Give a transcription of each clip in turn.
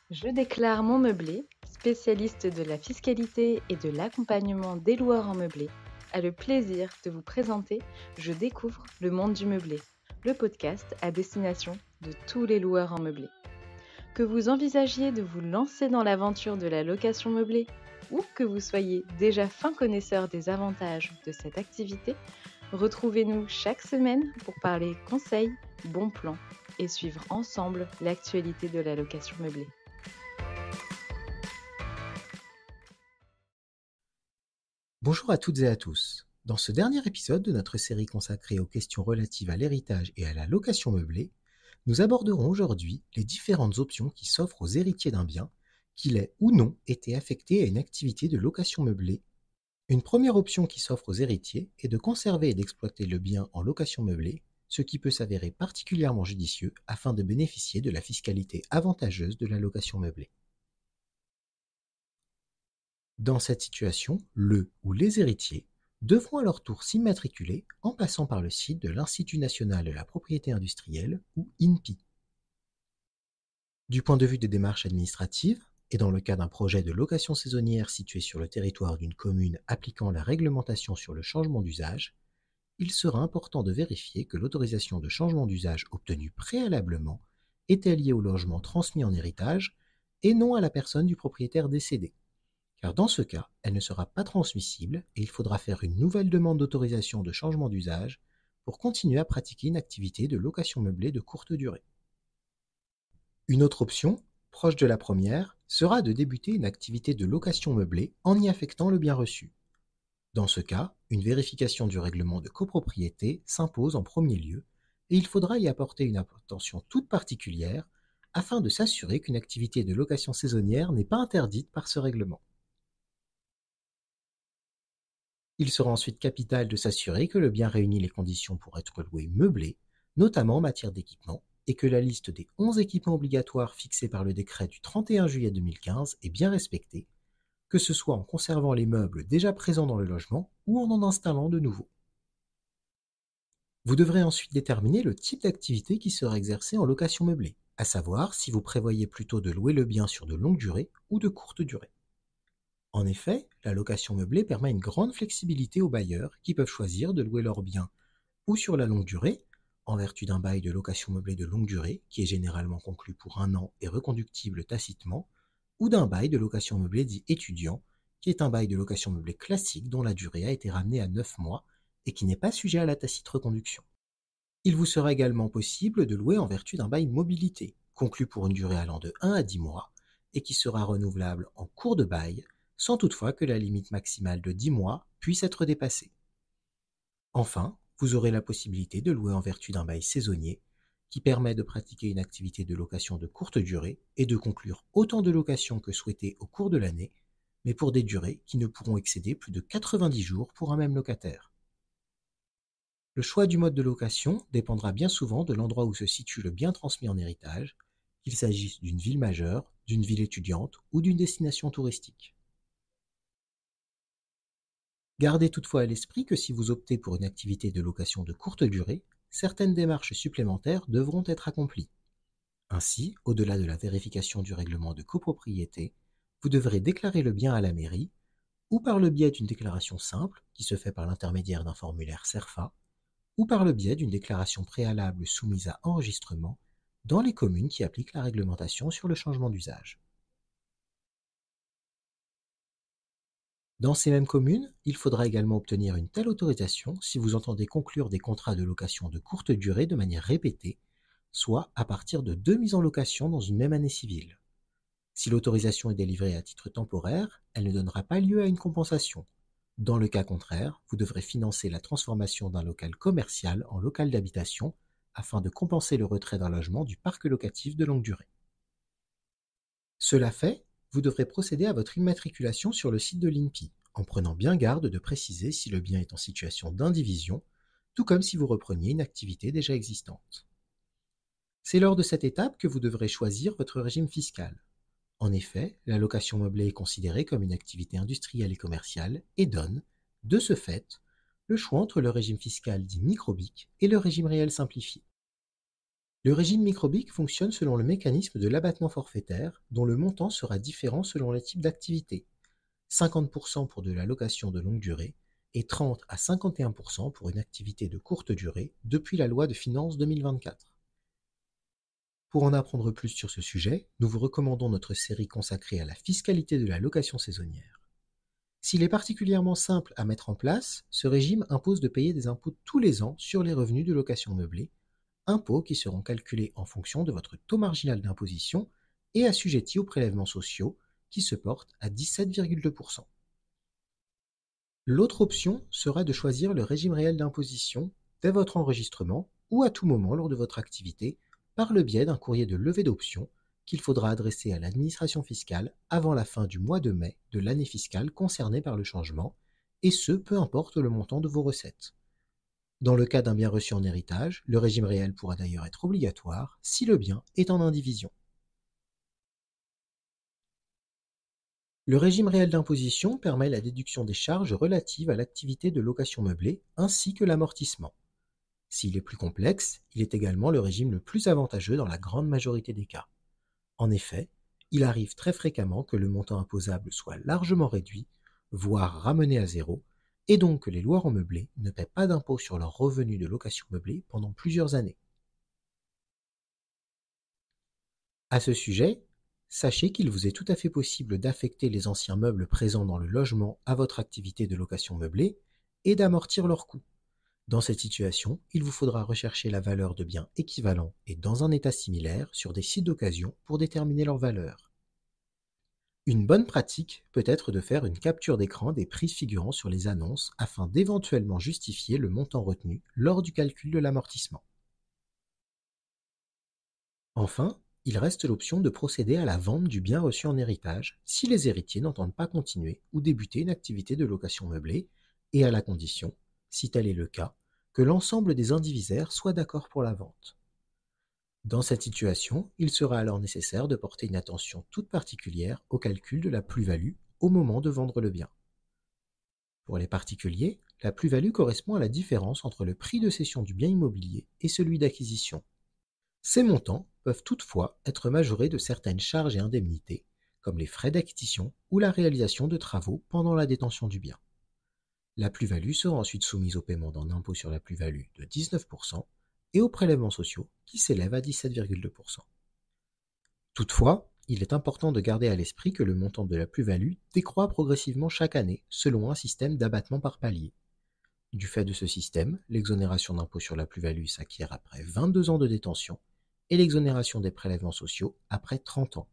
Je déclare mon meublé, spécialiste de la fiscalité et de l'accompagnement des loueurs en meublé, a le plaisir de vous présenter Je découvre le monde du meublé, le podcast à destination de tous les loueurs en meublé. Que vous envisagiez de vous lancer dans l'aventure de la location meublée ou que vous soyez déjà fin connaisseur des avantages de cette activité, retrouvez-nous chaque semaine pour parler conseils, bons plans et suivre ensemble l'actualité de la location meublée. Bonjour à toutes et à tous. Dans ce dernier épisode de notre série consacrée aux questions relatives à l'héritage et à la location meublée, nous aborderons aujourd'hui les différentes options qui s'offrent aux héritiers d'un bien, qu'il ait ou non été affecté à une activité de location meublée. Une première option qui s'offre aux héritiers est de conserver et d'exploiter le bien en location meublée, ce qui peut s'avérer particulièrement judicieux afin de bénéficier de la fiscalité avantageuse de la location meublée. Dans cette situation, le ou les héritiers devront à leur tour s'immatriculer en passant par le site de l'Institut national de la propriété industrielle ou INPI. Du point de vue des démarches administratives, et dans le cas d'un projet de location saisonnière situé sur le territoire d'une commune appliquant la réglementation sur le changement d'usage, il sera important de vérifier que l'autorisation de changement d'usage obtenue préalablement était liée au logement transmis en héritage et non à la personne du propriétaire décédé. Car dans ce cas, elle ne sera pas transmissible et il faudra faire une nouvelle demande d'autorisation de changement d'usage pour continuer à pratiquer une activité de location meublée de courte durée. Une autre option, proche de la première, sera de débuter une activité de location meublée en y affectant le bien reçu. Dans ce cas, une vérification du règlement de copropriété s'impose en premier lieu et il faudra y apporter une attention toute particulière afin de s'assurer qu'une activité de location saisonnière n'est pas interdite par ce règlement. Il sera ensuite capital de s'assurer que le bien réunit les conditions pour être loué meublé, notamment en matière d'équipement, et que la liste des 11 équipements obligatoires fixés par le décret du 31 juillet 2015 est bien respectée, que ce soit en conservant les meubles déjà présents dans le logement ou en installant de nouveaux. Vous devrez ensuite déterminer le type d'activité qui sera exercée en location meublée, à savoir si vous prévoyez plutôt de louer le bien sur de longue durée ou de courte durée. En effet, la location meublée permet une grande flexibilité aux bailleurs qui peuvent choisir de louer leur bien ou sur la longue durée, en vertu d'un bail de location meublée de longue durée qui est généralement conclu pour 1 an et reconductible tacitement, ou d'un bail de location meublée dit étudiant, qui est un bail de location meublée classique dont la durée a été ramenée à 9 mois et qui n'est pas sujet à la tacite reconduction. Il vous sera également possible de louer en vertu d'un bail mobilité, conclu pour une durée allant de 1 à 10 mois et qui sera renouvelable en cours de bail, sans toutefois que la limite maximale de 10 mois puisse être dépassée. Enfin, vous aurez la possibilité de louer en vertu d'un bail saisonnier, qui permet de pratiquer une activité de location de courte durée et de conclure autant de locations que souhaité au cours de l'année, mais pour des durées qui ne pourront excéder plus de 90 jours pour un même locataire. Le choix du mode de location dépendra bien souvent de l'endroit où se situe le bien transmis en héritage, qu'il s'agisse d'une ville majeure, d'une ville étudiante ou d'une destination touristique. Gardez toutefois à l'esprit que si vous optez pour une activité de location de courte durée, certaines démarches supplémentaires devront être accomplies. Ainsi, au-delà de la vérification du règlement de copropriété, vous devrez déclarer le bien à la mairie, ou par le biais d'une déclaration simple, qui se fait par l'intermédiaire d'un formulaire CERFA, ou par le biais d'une déclaration préalable soumise à enregistrement dans les communes qui appliquent la réglementation sur le changement d'usage. Dans ces mêmes communes, il faudra également obtenir une telle autorisation si vous entendez conclure des contrats de location de courte durée de manière répétée, soit à partir de 2 mises en location dans une même année civile. Si l'autorisation est délivrée à titre temporaire, elle ne donnera pas lieu à une compensation. Dans le cas contraire, vous devrez financer la transformation d'un local commercial en local d'habitation afin de compenser le retrait d'un logement du parc locatif de longue durée. Cela fait, vous devrez procéder à votre immatriculation sur le site de l'INPI, en prenant bien garde de préciser si le bien est en situation d'indivision, tout comme si vous repreniez une activité déjà existante. C'est lors de cette étape que vous devrez choisir votre régime fiscal. En effet, la location meublée est considérée comme une activité industrielle et commerciale et donne, de ce fait, le choix entre le régime fiscal dit microbique et le régime réel simplifié. Le régime microbique fonctionne selon le mécanisme de l'abattement forfaitaire, dont le montant sera différent selon les types d'activités. 50% pour de la location de longue durée et 30 à 51% pour une activité de courte durée depuis la loi de finances 2024. Pour en apprendre plus sur ce sujet, nous vous recommandons notre série consacrée à la fiscalité de la location saisonnière. S'il est particulièrement simple à mettre en place, ce régime impose de payer des impôts tous les ans sur les revenus de location meublée, impôts qui seront calculés en fonction de votre taux marginal d'imposition et assujettis aux prélèvements sociaux qui se portent à 17,2%. L'autre option sera de choisir le régime réel d'imposition dès votre enregistrement ou à tout moment lors de votre activité par le biais d'un courrier de levée d'option qu'il faudra adresser à l'administration fiscale avant la fin du mois de mai de l'année fiscale concernée par le changement, et ce, peu importe le montant de vos recettes. Dans le cas d'un bien reçu en héritage, le régime réel pourra d'ailleurs être obligatoire si le bien est en indivision. Le régime réel d'imposition permet la déduction des charges relatives à l'activité de location meublée ainsi que l'amortissement. S'il est plus complexe, il est également le régime le plus avantageux dans la grande majorité des cas. En effet, il arrive très fréquemment que le montant imposable soit largement réduit, voire ramené à zéro, et donc que les loueurs en meublé ne paient pas d'impôt sur leurs revenus de location meublée pendant plusieurs années. À ce sujet, sachez qu'il vous est tout à fait possible d'affecter les anciens meubles présents dans le logement à votre activité de location meublée et d'amortir leurs coûts. Dans cette situation, il vous faudra rechercher la valeur de biens équivalents et dans un état similaire sur des sites d'occasion pour déterminer leur valeur. Une bonne pratique peut être de faire une capture d'écran des prix figurant sur les annonces afin d'éventuellement justifier le montant retenu lors du calcul de l'amortissement. Enfin, il reste l'option de procéder à la vente du bien reçu en héritage si les héritiers n'entendent pas continuer ou débuter une activité de location meublée, et à la condition, si tel est le cas, que l'ensemble des indivisaires soient d'accord pour la vente. Dans cette situation, il sera alors nécessaire de porter une attention toute particulière au calcul de la plus-value au moment de vendre le bien. Pour les particuliers, la plus-value correspond à la différence entre le prix de cession du bien immobilier et celui d'acquisition. Ces montants peuvent toutefois être majorés de certaines charges et indemnités, comme les frais d'acquisition ou la réalisation de travaux pendant la détention du bien. La plus-value sera ensuite soumise au paiement d'un impôt sur la plus-value de 19% et aux prélèvements sociaux qui s'élèvent à 17,2%. Toutefois, il est important de garder à l'esprit que le montant de la plus-value décroît progressivement chaque année selon un système d'abattement par palier. Du fait de ce système, l'exonération d'impôt sur la plus-value s'acquiert après 22 ans de détention et l'exonération des prélèvements sociaux après 30 ans.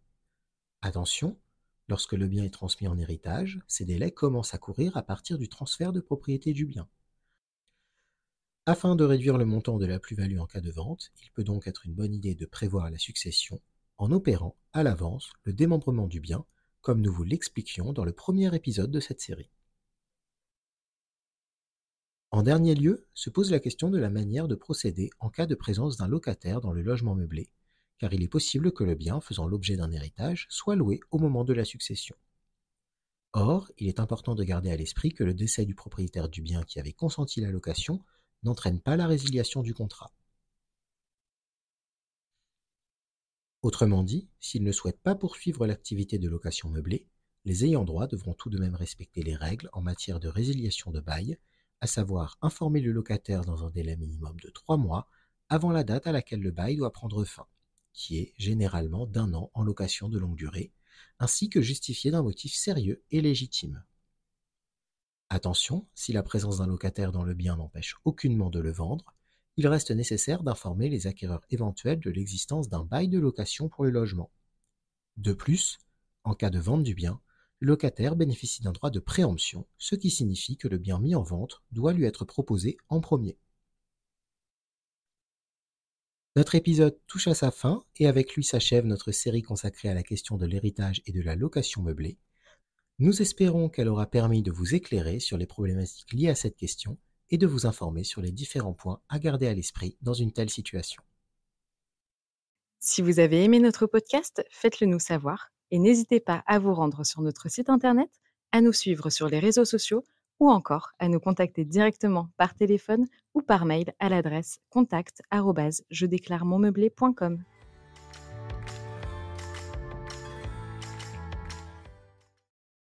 Attention, lorsque le bien est transmis en héritage, ces délais commencent à courir à partir du transfert de propriété du bien. Afin de réduire le montant de la plus-value en cas de vente, il peut donc être une bonne idée de prévoir la succession en opérant à l'avance le démembrement du bien, comme nous vous l'expliquions dans le premier épisode de cette série. En dernier lieu, se pose la question de la manière de procéder en cas de présence d'un locataire dans le logement meublé, car il est possible que le bien faisant l'objet d'un héritage soit loué au moment de la succession. Or, il est important de garder à l'esprit que le décès du propriétaire du bien qui avait consenti la location n'entraîne pas la résiliation du contrat. Autrement dit, s'ils ne souhaitent pas poursuivre l'activité de location meublée, les ayants droit devront tout de même respecter les règles en matière de résiliation de bail, à savoir informer le locataire dans un délai minimum de 3 mois avant la date à laquelle le bail doit prendre fin, qui est généralement d'1 an en location de longue durée, ainsi que justifier d'un motif sérieux et légitime. Attention, si la présence d'un locataire dans le bien n'empêche aucunement de le vendre, il reste nécessaire d'informer les acquéreurs éventuels de l'existence d'un bail de location pour le logement. De plus, en cas de vente du bien, le locataire bénéficie d'un droit de préemption, ce qui signifie que le bien mis en vente doit lui être proposé en premier. Notre épisode touche à sa fin et avec lui s'achève notre série consacrée à la question de l'héritage et de la location meublée. Nous espérons qu'elle aura permis de vous éclairer sur les problématiques liées à cette question et de vous informer sur les différents points à garder à l'esprit dans une telle situation. Si vous avez aimé notre podcast, faites-le nous savoir et n'hésitez pas à vous rendre sur notre site internet, à nous suivre sur les réseaux sociaux ou encore à nous contacter directement par téléphone ou par mail à l'adresse contact@jedéclaremonmeublé.com.